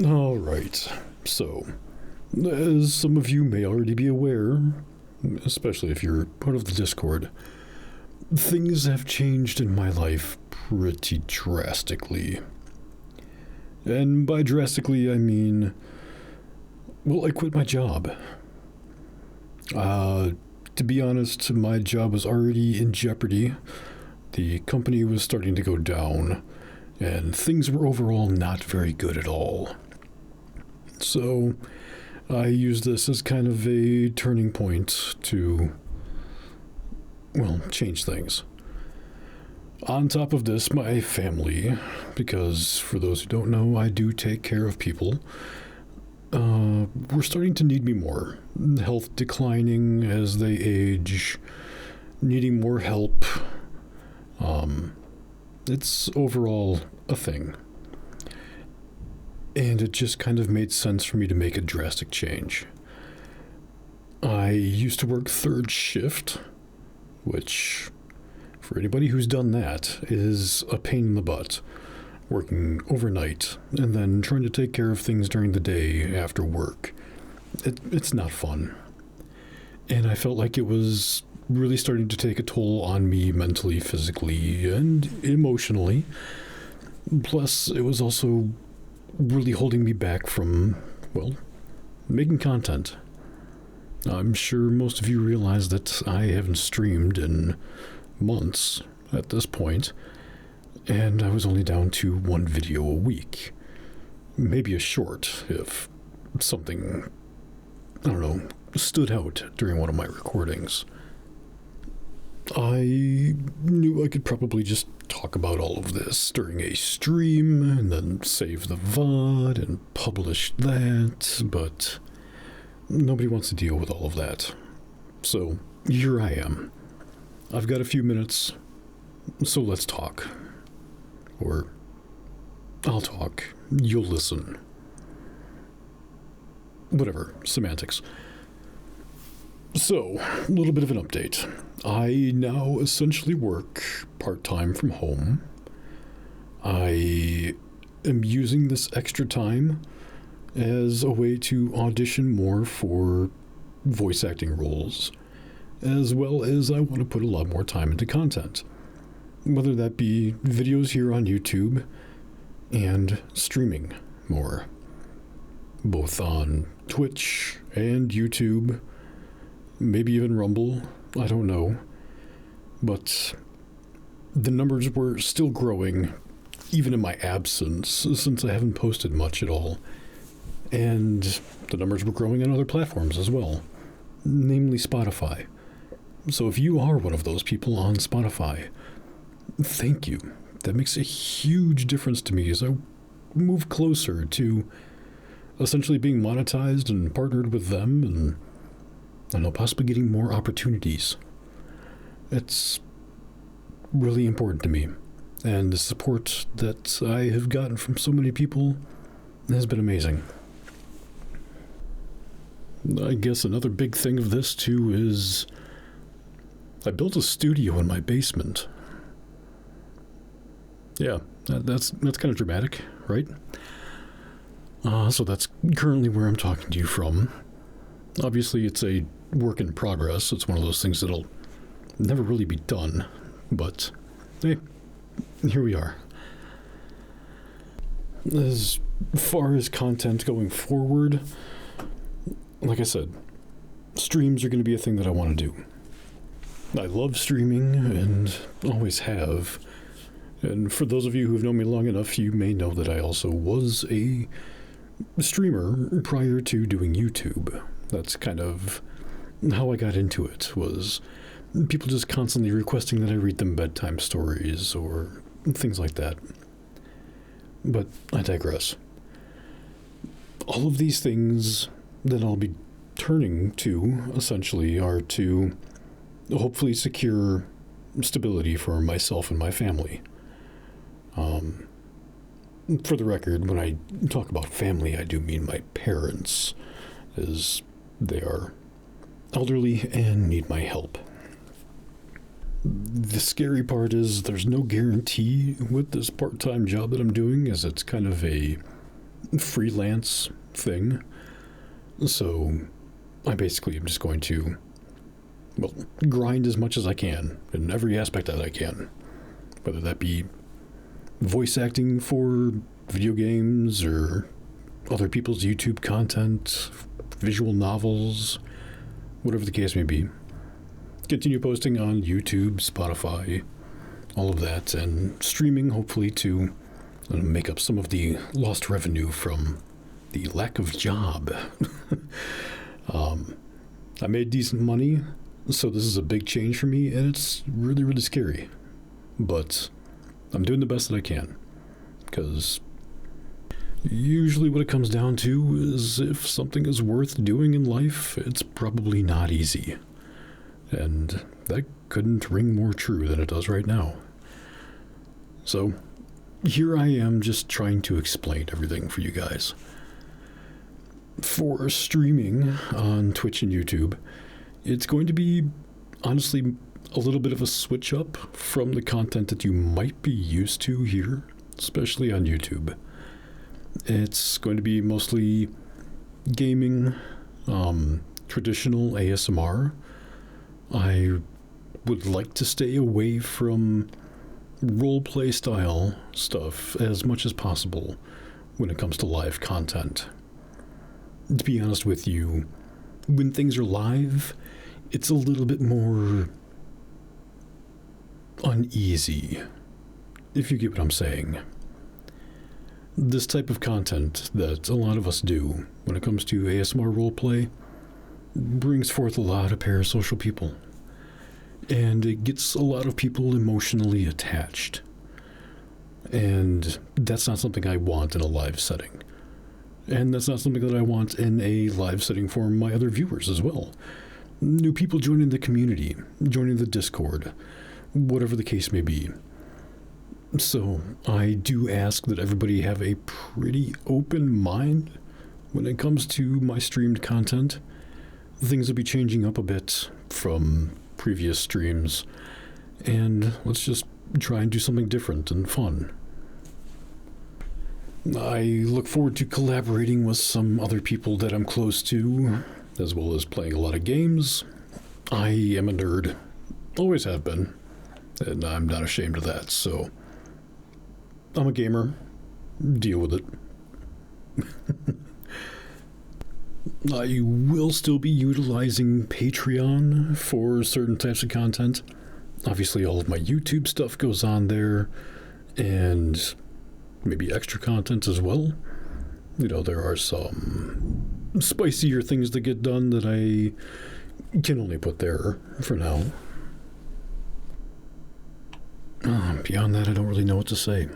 All right. So, as some of you may already be aware, especially if you're part of the Discord, things have changed in my life pretty drastically. And by drastically, I mean, well, I quit my job. To be honest, my job was already in jeopardy. The company was starting to go down, and things were overall not very good at all. So, I used this as kind of a turning point to, well, change things. On top of this, my family, because for those who don't know, I do take care of people, were starting to need me more. Health declining as they age, needing more help. It's overall a thing. And it just kind of made sense for me to make a drastic change. I used to work third shift, which, for anybody who's done that, is a pain in the butt. Working overnight and then trying to take care of things during the day after work. It's not fun. And I felt like it was really starting to take a toll on me mentally, physically, and emotionally. Plus, it was also really holding me back from, well, making content. I'm sure most of you realize that I haven't streamed in months at this point, and I was only down to one video a week. Maybe a short if something, I don't know, stood out during one of my recordings. I knew I could probably just talk about all of this during a stream and then save the VOD and publish that, but nobody wants to deal with all of that. So here I am. I've got a few minutes, so let's talk. Or I'll talk, you'll listen. Whatever, semantics. So, a little bit of an update. I now essentially work part-time from home. I am using this extra time as a way to audition more for voice acting roles, as well as I want to put a lot more time into content. Whether that be videos here on YouTube and streaming more, both on Twitch and YouTube, maybe even Rumble, I don't know. But the numbers were still growing, even in my absence, since I haven't posted much at all. And the numbers were growing on other platforms as well, namely Spotify. So if you are one of those people on Spotify, thank you. That makes a huge difference to me as I move closer to essentially being monetized and partnered with them, and I know possibly getting more opportunities. It's really important to me, and the support that I have gotten from so many people has been amazing. I guess another big thing of this too is I built a studio in my basement. Yeah, that's kind of dramatic, right? So that's currently where I'm talking to you from. Obviously, it's a work in progress. It's one of those things that'll never really be done. But, hey, here we are. As far as content going forward, like I said, streams are going to be a thing that I want to do. I love streaming and always have. And for those of you who've known me long enough, you may know that I also was a streamer prior to doing YouTube. That's kind of how I got into it, was people just constantly requesting that I read them bedtime stories or things like that. But I digress. All of these things that I'll be turning to, essentially, are to hopefully secure stability for myself and my family. For the record, when I talk about family, I do mean my parents, as they are elderly and need my help. The scary part is there's no guarantee with this part-time job that I'm doing, as it's kind of a freelance thing. So I basically am just going to, well, grind as much as I can in every aspect that I can. Whether that be voice acting for video games or other people's YouTube content, visual novels, whatever the case may be. Continue posting on YouTube, Spotify, all of that, and streaming, hopefully, to make up some of the lost revenue from the lack of job. I made decent money, so this is a big change for me, and it's really, really scary. But I'm doing the best that I can, because usually what it comes down to is if something is worth doing in life, it's probably not easy. And that couldn't ring more true than it does right now. So here I am just trying to explain everything for you guys. For streaming on Twitch and YouTube, it's going to be, honestly, a little bit of a switch up from the content that you might be used to here, especially on YouTube. It's going to be mostly gaming, traditional ASMR. I would like to stay away from roleplay style stuff as much as possible when it comes to live content. To be honest with you, when things are live, it's a little bit more uneasy, if you get what I'm saying. This type of content that a lot of us do when it comes to ASMR roleplay brings forth a lot of parasocial people, and it gets a lot of people emotionally attached. And that's not something I want in a live setting. And that's not something that I want in a live setting for my other viewers as well. New people joining the community, joining the Discord, whatever the case may be. So I do ask that everybody have a pretty open mind when it comes to my streamed content. Things will be changing up a bit from previous streams, and let's just try and do something different and fun. I look forward to collaborating with some other people that I'm close to, as well as playing a lot of games. I am a nerd, always have been, and I'm not ashamed of that, so I'm a gamer. Deal with it. I will still be utilizing Patreon for certain types of content. Obviously, all of my YouTube stuff goes on there, and maybe extra content as well. You know, there are some spicier things that get done that I can only put there for now. Beyond that, I don't really know what to say.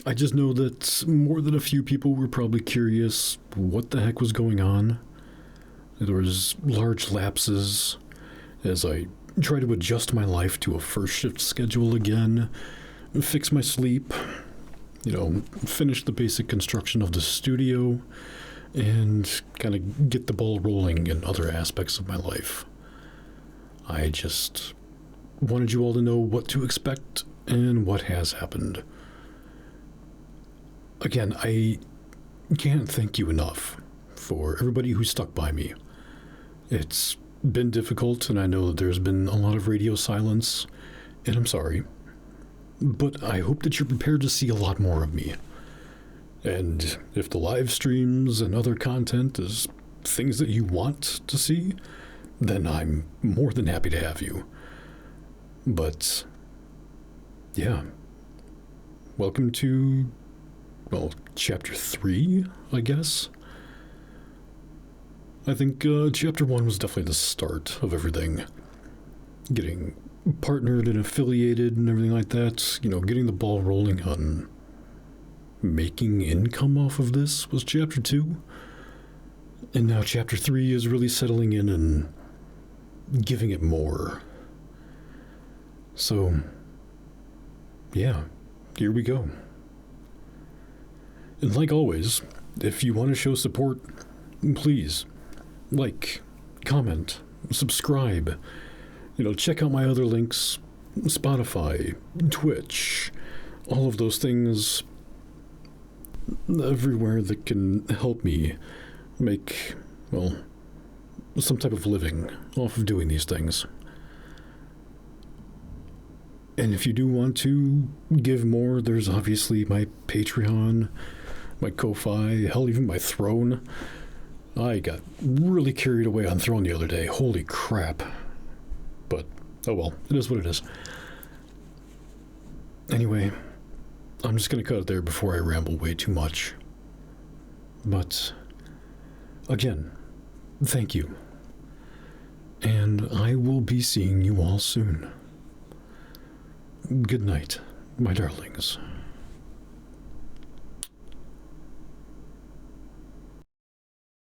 I just know that more than a few people were probably curious what the heck was going on. There was large lapses as I tried to adjust my life to a first shift schedule again, fix my sleep, finish the basic construction of the studio, and kind of get the ball rolling in other aspects of my life. I just wanted you all to know what to expect and what has happened. Again, I can't thank you enough for everybody who stuck by me. It's been difficult, and I know that there's been a lot of radio silence, and I'm sorry. But I hope that you're prepared to see a lot more of me. And if the live streams and other content is things that you want to see, then I'm more than happy to have you. But, yeah. Welcome to, Chapter 3, I guess. I think Chapter 1 was definitely the start of everything. Getting partnered and affiliated and everything like that, getting the ball rolling on making income off of this was Chapter 2. And now Chapter 3 is really settling in and giving it more. So, yeah, here we go. And like always, if you want to show support, please like, comment, subscribe. Check out my other links, Spotify, Twitch, all of those things. everywhere that can help me make, well, some type of living off of doing these things. And if you do want to give more, there's obviously my Patreon, my Ko-Fi, hell, even my Throne. I got really carried away on Throne the other day. Holy crap. But, oh well, it is what it is. Anyway, I'm just going to cut it there before I ramble way too much. But, again, thank you. And I will be seeing you all soon. Good night, my darlings.